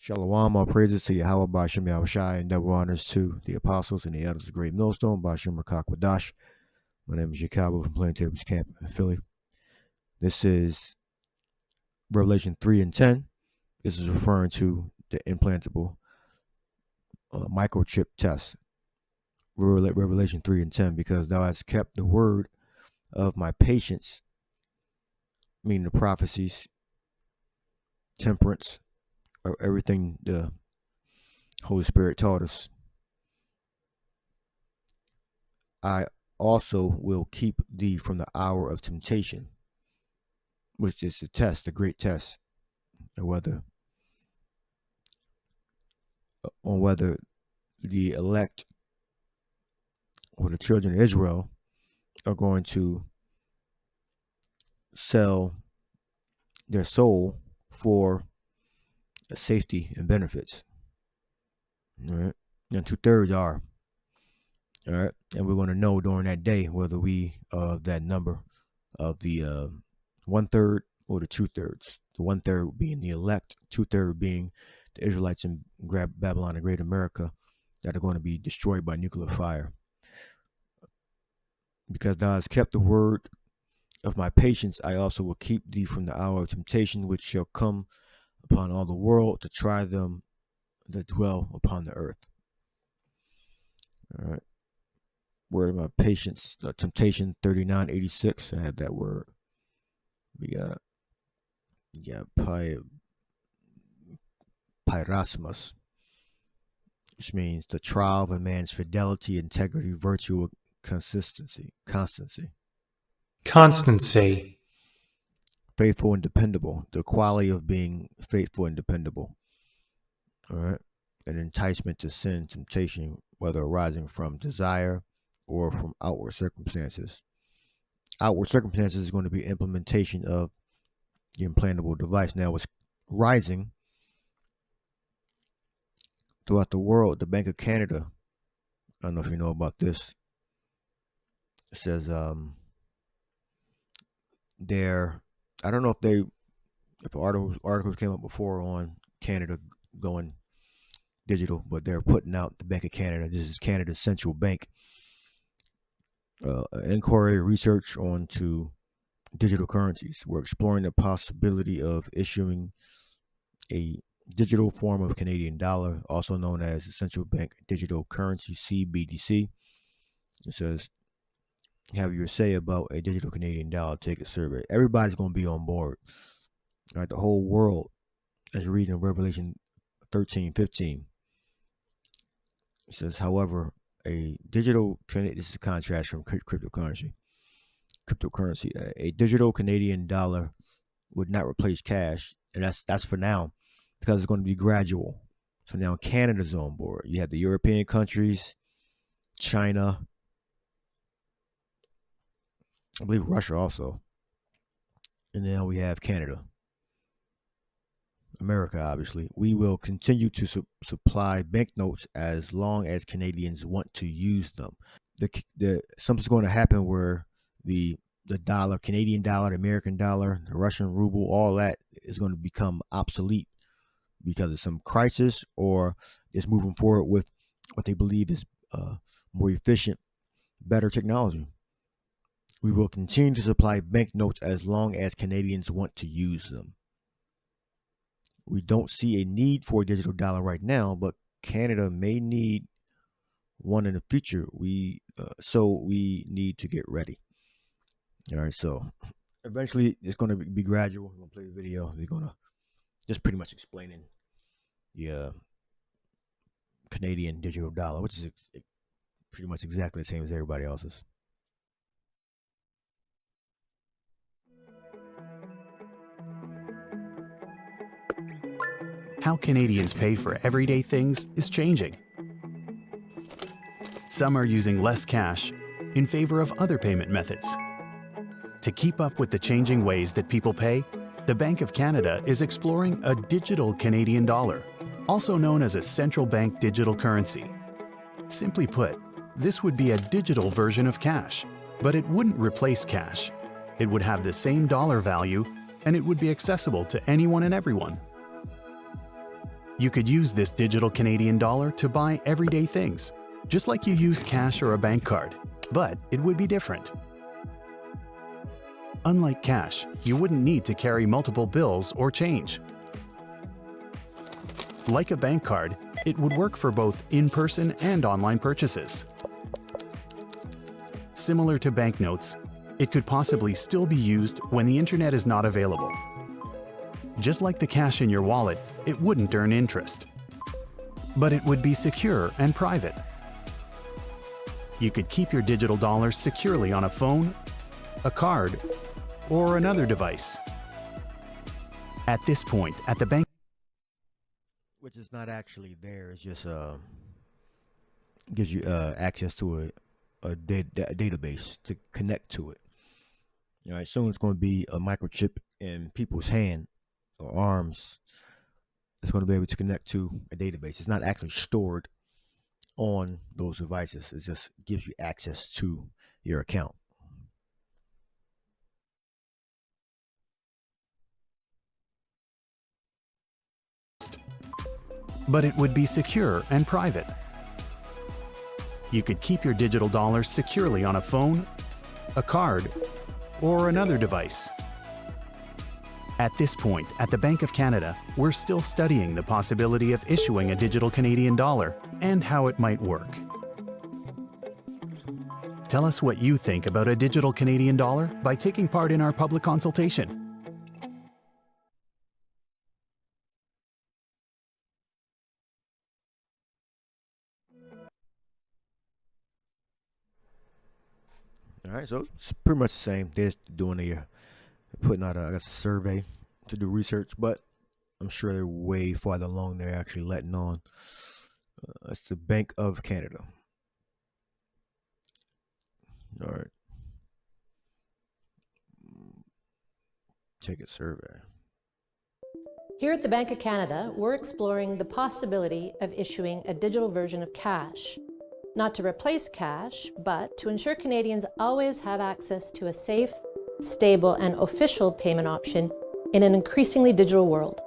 Shalom, all praises to Yahweh, Ba'ashem Yahushai, and double honors to the apostles and the elders of the Great Millstone, Ba'ashem Rakak. My name is Jacobo from Plain Tables Camp in Philly. This is Revelation 3 and 10. This is referring to the implantable microchip test. Revelation 3 and 10, because thou hast kept the word of my patience, meaning the prophecies, temperance, or everything the Holy Spirit taught us. I also will keep thee from the hour of temptation, which is the test, the great test, on whether the elect or the children of Israel are going to sell their soul for safety and benefits. All right. And 2/3 are. All right. And we're going to know during that day whether we are that number of the 1/3 or the 2/3. The 1/3 being the elect, 2/3 being the Israelites in Babylon and Great America that are going to be destroyed by nuclear fire. Because thou hast kept the word of my patience, I also will keep thee from the hour of temptation, which shall come upon all the world to try them that dwell upon the earth. All right. Word of my patience, temptation 39:86. I had that word. We got pyrasmus, which means the trial of a man's fidelity, integrity, virtue, or constancy. Faithful and dependable, the quality of being faithful and dependable. All right. An enticement to sin, temptation, whether arising from desire or from outward circumstances. Outward circumstances is going to be implementation of the implantable device. Now, what's rising throughout the world, the Bank of Canada, I don't know if you know about this, it says I don't know if articles came up before on Canada going digital, but they're putting out the Bank of Canada. This is Canada's central bank. Inquiry research onto digital currencies. We're exploring the possibility of issuing a digital form of Canadian dollar, also known as the central bank digital currency, Cbdc. It says, have your say about a digital Canadian dollar. Take a survey. Everybody's going to be on board. All right, the whole world, as reading in Revelation 13:15. It says, however, a digital, this is a contrast from cryptocurrency. A digital Canadian dollar would not replace cash, and that's for now, because it's going to be gradual. So now Canada's on board. You have the European countries, China, I believe Russia also. And now we have Canada. America, obviously. We will continue to supply banknotes as long as Canadians want to use them. Something's going to happen where the dollar, Canadian dollar, the American dollar, the Russian ruble, all that is going to become obsolete because of some crisis, or it's moving forward with what they believe is more efficient, better technology. We will continue to supply banknotes as long as Canadians want to use them. We don't see a need for a digital dollar right now, but Canada may need one in the future. So we need to get ready. All right, so eventually it's going to be gradual. I'm going to play a video. They're going to just pretty much explaining the Canadian digital dollar, which is pretty much exactly the same as everybody else's. How Canadians pay for everyday things is changing. Some are using less cash in favor of other payment methods. To keep up with the changing ways that people pay, the Bank of Canada is exploring a digital Canadian dollar, also known as a central bank digital currency. Simply put, this would be a digital version of cash, but it wouldn't replace cash. It would have the same dollar value, and it would be accessible to anyone and everyone. You could use this digital Canadian dollar to buy everyday things, just like you use cash or a bank card, but it would be different. Unlike cash, you wouldn't need to carry multiple bills or change. Like a bank card, it would work for both in-person and online purchases. Similar to banknotes, it could possibly still be used when the internet is not available. Just like the cash in your wallet, it wouldn't earn interest. But it would be secure and private. You could keep your digital dollars securely on a phone, a card, or another device. At this point, at the bank, which is not actually there, it's just gives you access to a database to connect to it. All right, soon it's going to be a microchip in people's hand or arms. It's going to be able to connect to a database. It's not actually stored on those devices. It just gives you access to your account. but it would be secure and private. You could keep your digital dollars securely on a phone, a card, or another device. At this point, at the Bank of Canada, we're still studying the possibility of issuing a digital Canadian dollar and how it might work. Tell us what you think about a digital Canadian dollar by taking part in our public consultation. All right, so it's pretty much the same. They're doing putting out a survey to do research, but I'm sure they're way farther along. They're actually letting on. It's the Bank of Canada. All right. Take a survey. Here at the Bank of Canada, we're exploring the possibility of issuing a digital version of cash. Not to replace cash, but to ensure Canadians always have access to a safe, stable, and official payment option in an increasingly digital world.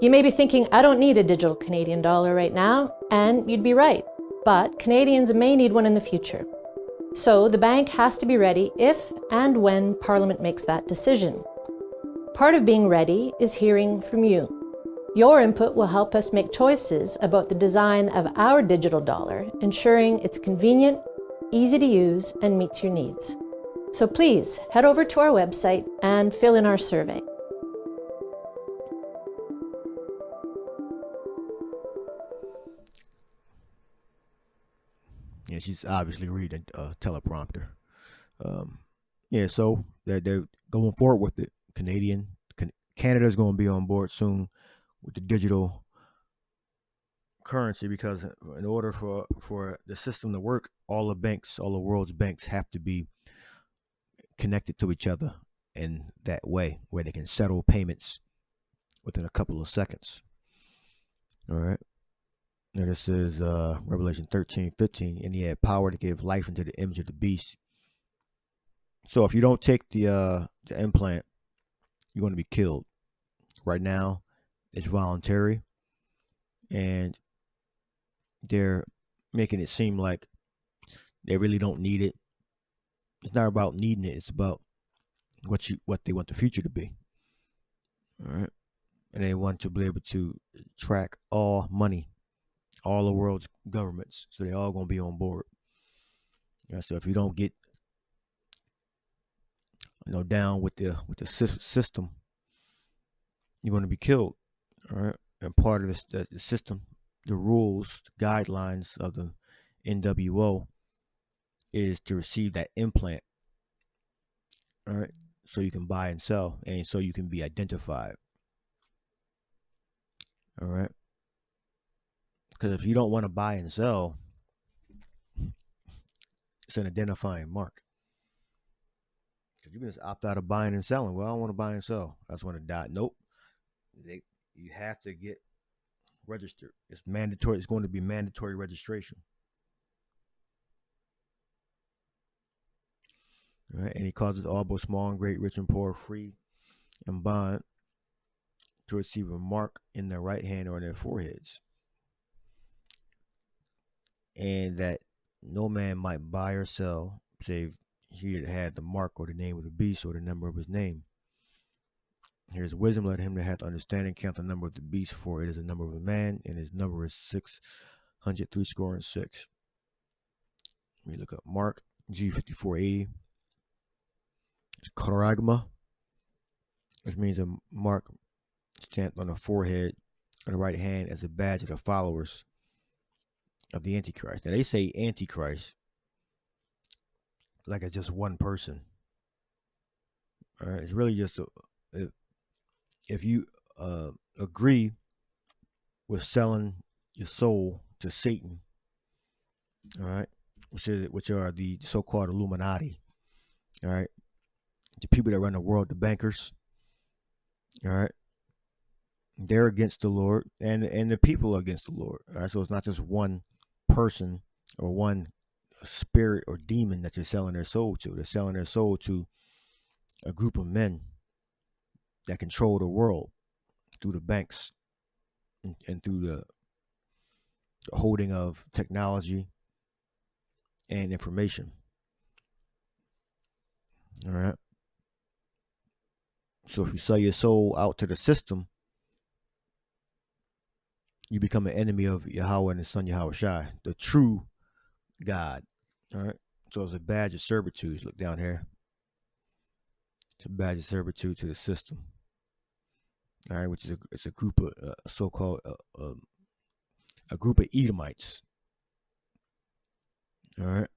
You may be thinking, I don't need a digital Canadian dollar right now, and you'd be right, but Canadians may need one in the future. So the bank has to be ready if and when Parliament makes that decision. Part of being ready is hearing from you. Your input will help us make choices about the design of our digital dollar, ensuring it's convenient, easy to use, and meets your needs. So please head over to our website and fill in our survey. Yeah, she's obviously reading a teleprompter. Yeah, so they're going forward with it. Canada's going to be on board soon with the digital currency, because in order for the system to work, all the world's banks have to be connected to each other in that way, where they can settle payments within a couple of seconds. All right. Now this is Revelation 13:15, and he had power to give life into the image of the beast. So if you don't take the implant, you're going to be killed. Right now, it's voluntary, and they're making it seem like they really don't need it. It's not about needing it. It's about what they want the future to be. All right, and they want to be able to track all money, all the world's governments, so they're all going to be on board. Yeah, so if you don't get down with the system, you're going to be killed. All right, and part of the system, the rules, the guidelines of the NWO is to receive that implant. All right, so you can buy and sell, and so you can be identified. All right, because if you don't want to buy and sell, it's an identifying mark. You can just opt out of buying and selling. Well, I don't want to buy and sell. I just want to die. Nope. You have to get registered. It's mandatory. It's going to be mandatory registration. All right. And he calls it all, both small and great, rich and poor, free and bond, to receive a mark in their right hand or in their foreheads, and that no man might buy or sell, save he that had the mark or the name of the beast or the number of his name. Here's wisdom, let him that hath understanding count the number of the beast, for it is the number of a man, and his number is 666. Let me look up Mark G5480. It's charagma, which means a mark stamped on the forehead or the right hand as a badge of the followers of the Antichrist. Now they say Antichrist like it's just one person. All right, it's really just if you agree with selling your soul to Satan, all right, which are the so-called Illuminati, all right, the people that run the world, the bankers, all right, they're against the Lord, and the people are against the Lord. All right, so it's not just one person or one spirit or demon that they're selling their soul to. They're selling their soul to a group of men that control the world through the banks and through the holding of technology and information. All right. So if you sell your soul out to the system, you become an enemy of Yahweh and his son Yahweh Shai, the true God. All right. So it's a badge of servitude. Look down here. It's a badge of servitude to the system. All right, which is it's a group of so-called a group of Edomites. All right,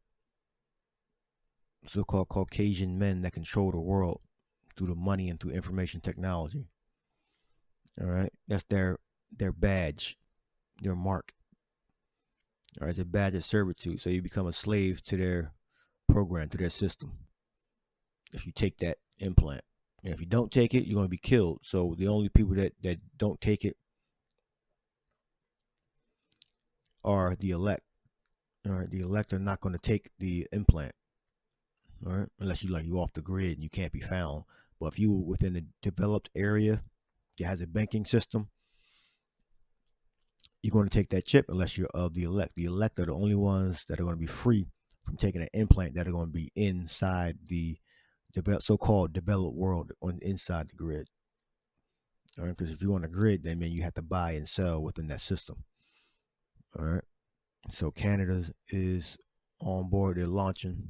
so-called Caucasian men that control the world through the money and through information technology. All right, that's their badge, their mark. All right, it's a badge of servitude. So you become a slave to their program, to their system, if you take that implant. And if you don't take it, you're going to be killed. So the only people that don't take it are the elect. All right, the elect are not going to take the implant. All right, unless you off the grid and you can't be found. But if you within a developed area that has a banking system, you're going to take that chip unless you're of the elect. The elect are the only ones that are going to be free from taking an implant that are going to be inside the so-called developed world on inside the grid. All right, because if you're on the grid, then you have to buy and sell within that system. All right, so Canada is on board. They're launching.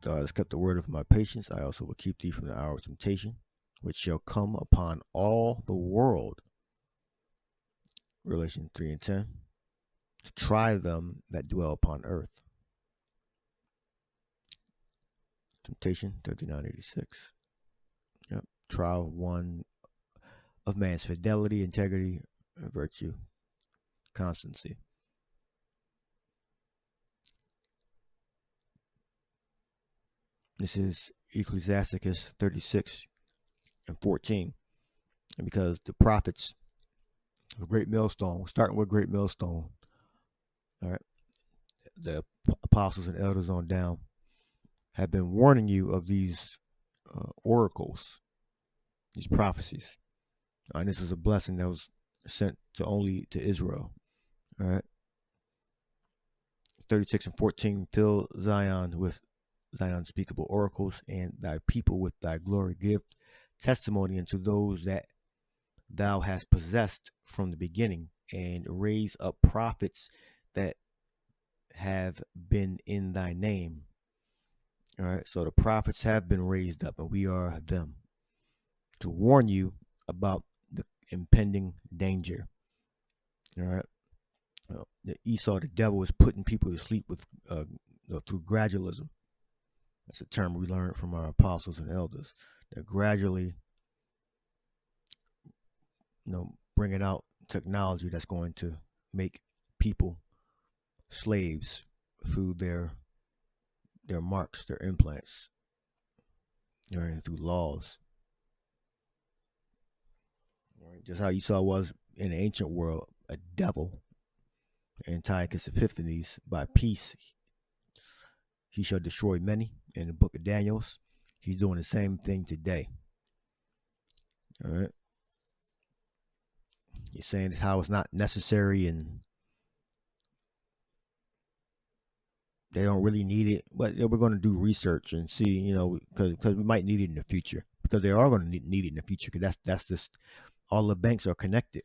Has kept the word of my patience. I also will keep thee from the hour of temptation, which shall come upon all the world. Revelation 3:10. To try them that dwell upon earth. Temptation 39:86. Yep. Trial one of man's fidelity, integrity, virtue, constancy. This is Ecclesiasticus 36:14. And because the prophets of Great Millstone, starting with Great Millstone, all right, the apostles and elders on down, have been warning you of these oracles, these prophecies. And this is a blessing that was sent only to Israel. All right. 36:14. Fill Zion with thine unspeakable oracles, and thy people with thy glory. Give testimony unto those that thou hast possessed from the beginning, and raise up prophets that have been in thy name. All right, so the prophets have been raised up, and we are them, to warn you about the impending danger. All right, the Esau, the devil, is putting people to sleep with through gradualism. That's a term we learned from our apostles and elders. They're gradually, bringing out technology that's going to make people slaves through their marks, their implants, and through laws. Just how Esau was in the ancient world, a devil. Antiochus Epiphanes, by peace he shall destroy many. In the book of Daniel, he's doing the same thing today. All right. He's saying how it's not necessary and they don't really need it, but we're going to do research and see, because we might need it in the future, because they are going to need it in the future, because that's just, all the banks are connected.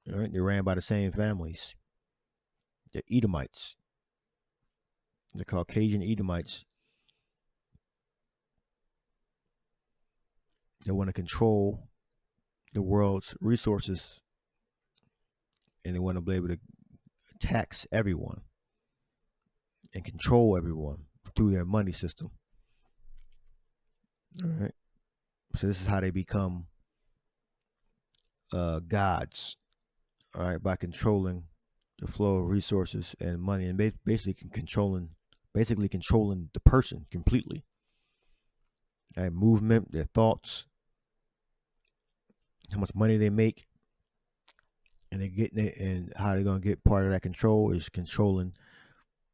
All right, they're ran by the same families. The Edomites, the Caucasian Edomites, they want to control the world's resources, and they want to be able to tax everyone and control everyone through their money system. All right. So this is how they become gods. All right, by controlling the flow of resources and money, and basically controlling the person completely. All right, movement, their thoughts, how much money they make, and they getting it, and how they're gonna get part of that control is controlling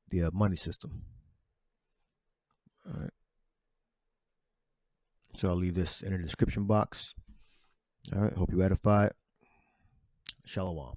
the money system. All right. So I'll leave this in the description box. All right. Hope you edified. Shalom.